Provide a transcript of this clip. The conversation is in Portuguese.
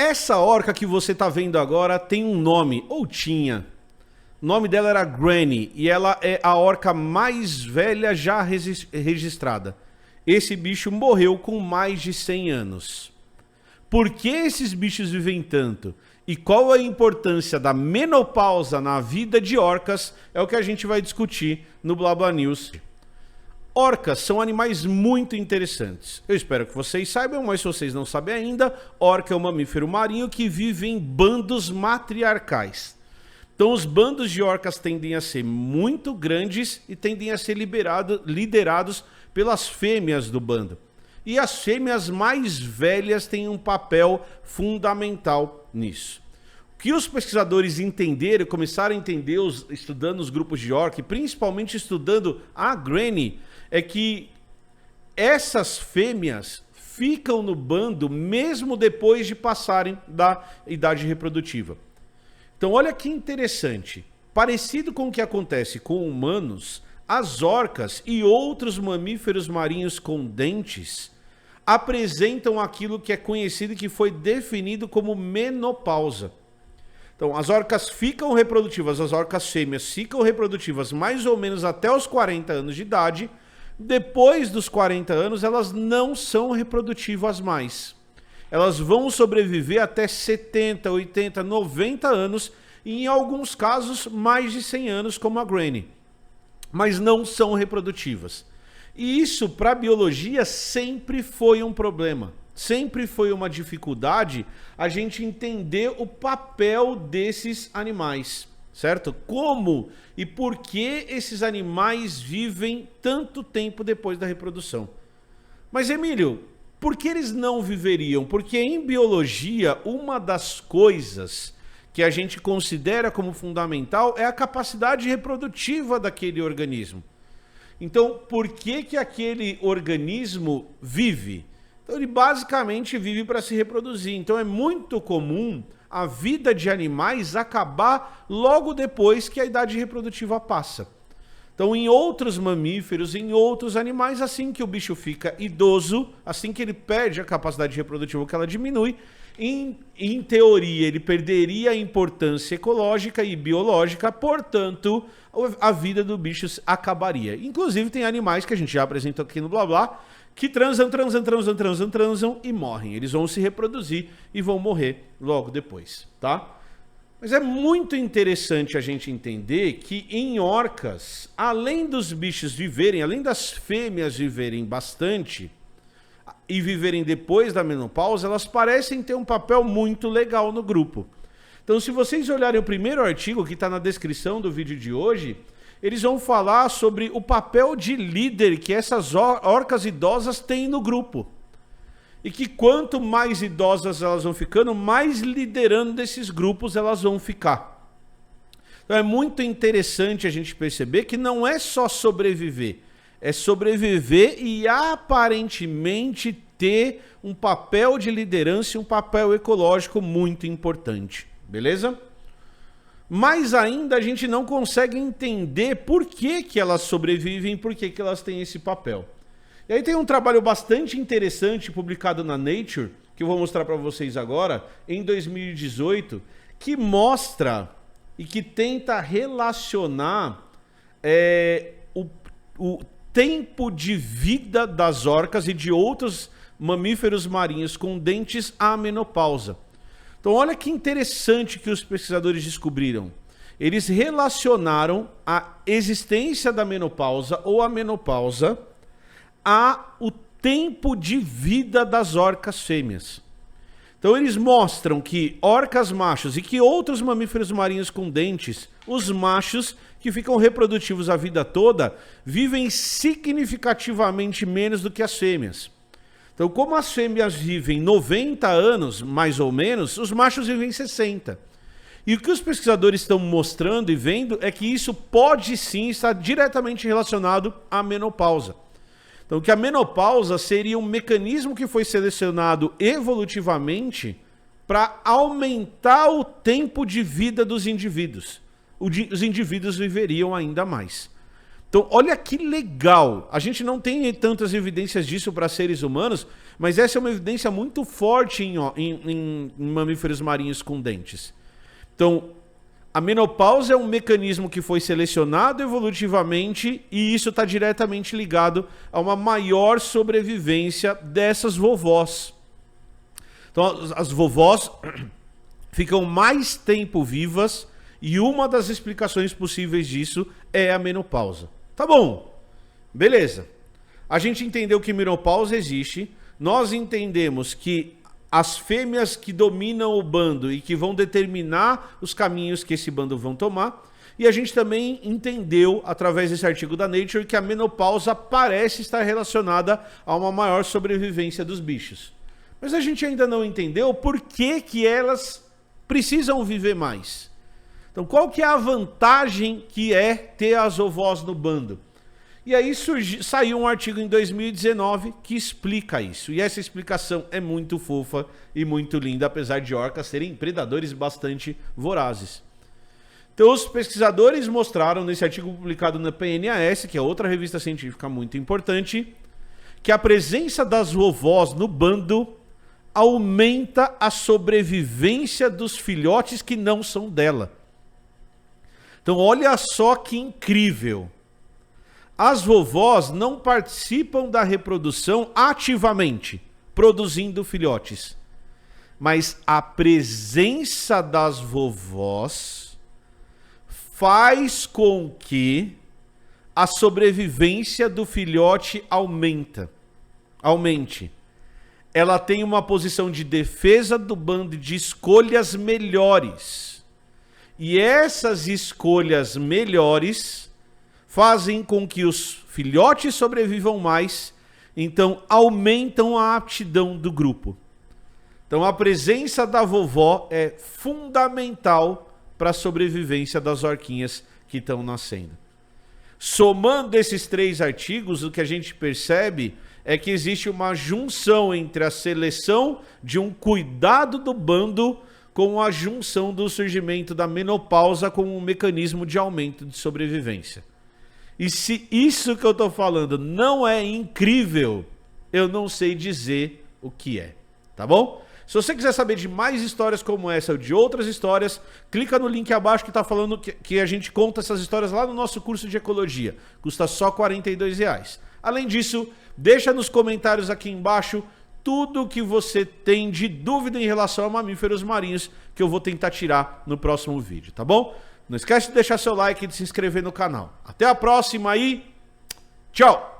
Essa orca que você está vendo agora tem um nome, ou tinha. O nome dela era Granny, e ela é a orca mais velha já registrada. Esse bicho morreu com mais de 100 anos. Por que esses bichos vivem tanto? E qual a importância da menopausa na vida de orcas é o que a gente vai discutir no Blabla News. Orcas são animais muito interessantes. Eu espero que vocês saibam, mas se vocês não sabem ainda, orca é um mamífero marinho que vive em bandos matriarcais. Então os bandos de orcas tendem a ser muito grandes e tendem a ser liderados pelas fêmeas do bando. E as fêmeas mais velhas têm um papel fundamental nisso. O que os pesquisadores entenderam, começaram a entender estudando os grupos de orca, e principalmente estudando a Granny, é que essas fêmeas ficam no bando mesmo depois de passarem da idade reprodutiva. Então olha que interessante, parecido com o que acontece com humanos, as orcas e outros mamíferos marinhos com dentes apresentam aquilo que é conhecido e que foi definido como menopausa. Então as orcas ficam reprodutivas, as orcas fêmeas ficam reprodutivas mais ou menos até os 40 anos de idade. Depois dos 40 anos, elas não são reprodutivas mais. Elas vão sobreviver até 70, 80, 90 anos e em alguns casos mais de 100 anos, como a Granny. Mas não são reprodutivas. E isso, para a biologia, sempre foi um problema. Sempre foi uma dificuldade a gente entender o papel desses animais. Certo? Como e por que esses animais vivem tanto tempo depois da reprodução? Mas, Emílio, por que eles não viveriam? Porque em biologia, uma das coisas que a gente considera como fundamental é a capacidade reprodutiva daquele organismo. Então, por que aquele organismo vive? Então, ele basicamente vive para se reproduzir. Então, é muito comum a vida de animais acabar logo depois que a idade reprodutiva passa. Então, em outros mamíferos, em outros animais, assim que o bicho fica idoso, assim que ele perde a capacidade reprodutiva, que ela diminui, em teoria, ele perderia a importância ecológica e biológica, portanto, a vida do bicho acabaria. Inclusive, tem animais que a gente já apresentou aqui no Blá Blá, que transam e morrem. Eles vão se reproduzir e vão morrer logo depois, tá? Mas é muito interessante a gente entender que em orcas, além dos bichos viverem, além das fêmeas viverem bastante e viverem depois da menopausa, elas parecem ter um papel muito legal no grupo. Então, se vocês olharem o primeiro artigo que está na descrição do vídeo de hoje, eles vão falar sobre o papel de líder que essas orcas idosas têm no grupo. E que quanto mais idosas elas vão ficando, mais liderando desses grupos elas vão ficar. Então é muito interessante a gente perceber que não é só sobreviver. É sobreviver e aparentemente ter um papel de liderança e um papel ecológico muito importante. Beleza? Mas ainda a gente não consegue entender por que elas sobrevivem, por que elas têm esse papel. E aí tem um trabalho bastante interessante publicado na Nature, que eu vou mostrar para vocês agora, em 2018, que mostra e que tenta relacionar o tempo de vida das orcas e de outros mamíferos marinhos com dentes à menopausa. Então olha que interessante que os pesquisadores descobriram. Eles relacionaram a existência da menopausa ou a menopausa ao tempo de vida das orcas fêmeas. Então eles mostram que orcas machos e que outros mamíferos marinhos com dentes, os machos que ficam reprodutivos a vida toda, vivem significativamente menos do que as fêmeas. Então, como as fêmeas vivem 90 anos, mais ou menos, os machos vivem 60. E o que os pesquisadores estão mostrando e vendo é que isso pode sim estar diretamente relacionado à menopausa. Então, que a menopausa seria um mecanismo que foi selecionado evolutivamente para aumentar o tempo de vida dos indivíduos. Os indivíduos viveriam ainda mais. Então, olha que legal. A gente não tem tantas evidências disso para seres humanos, mas essa é uma evidência muito forte em mamíferos marinhos com dentes. Então, a menopausa é um mecanismo que foi selecionado evolutivamente e isso está diretamente ligado a uma maior sobrevivência dessas vovós. Então, as vovós ficam mais tempo vivas e uma das explicações possíveis disso é a menopausa. Tá bom, beleza. A gente entendeu que menopausa existe, nós entendemos que as fêmeas que dominam o bando e que vão determinar os caminhos que esse bando vão tomar, e a gente também entendeu, através desse artigo da Nature, que a menopausa parece estar relacionada a uma maior sobrevivência dos bichos. Mas a gente ainda não entendeu por que elas precisam viver mais. Então, qual que é a vantagem que é ter as vovós no bando? E aí saiu um artigo em 2019 que explica isso. E essa explicação é muito fofa e muito linda, apesar de orcas serem predadores bastante vorazes. Então, os pesquisadores mostraram nesse artigo publicado na PNAS, que é outra revista científica muito importante, que a presença das vovós no bando aumenta a sobrevivência dos filhotes que não são dela. Então, olha só que incrível. As vovós não participam da reprodução ativamente, produzindo filhotes. Mas a presença das vovós faz com que a sobrevivência do filhote aumente. Ela tem uma posição de defesa do bando, de escolhas melhores. E essas escolhas melhores fazem com que os filhotes sobrevivam mais, então aumentam a aptidão do grupo. Então a presença da vovó é fundamental para a sobrevivência das orquinhas que estão nascendo. Somando esses 3 artigos, o que a gente percebe é que existe uma junção entre a seleção de um cuidado do bando com a junção do surgimento da menopausa como um mecanismo de aumento de sobrevivência. E se isso que eu estou falando não é incrível, eu não sei dizer o que é, tá bom? Se você quiser saber de mais histórias como essa ou de outras histórias, clica no link abaixo que está falando que a gente conta essas histórias lá no nosso curso de ecologia. Custa só R$ 42. Além disso, deixa nos comentários aqui embaixo tudo que você tem de dúvida em relação a mamíferos marinhos que eu vou tentar tirar no próximo vídeo, tá bom? Não esquece de deixar seu like e de se inscrever no canal. Até a próxima e tchau!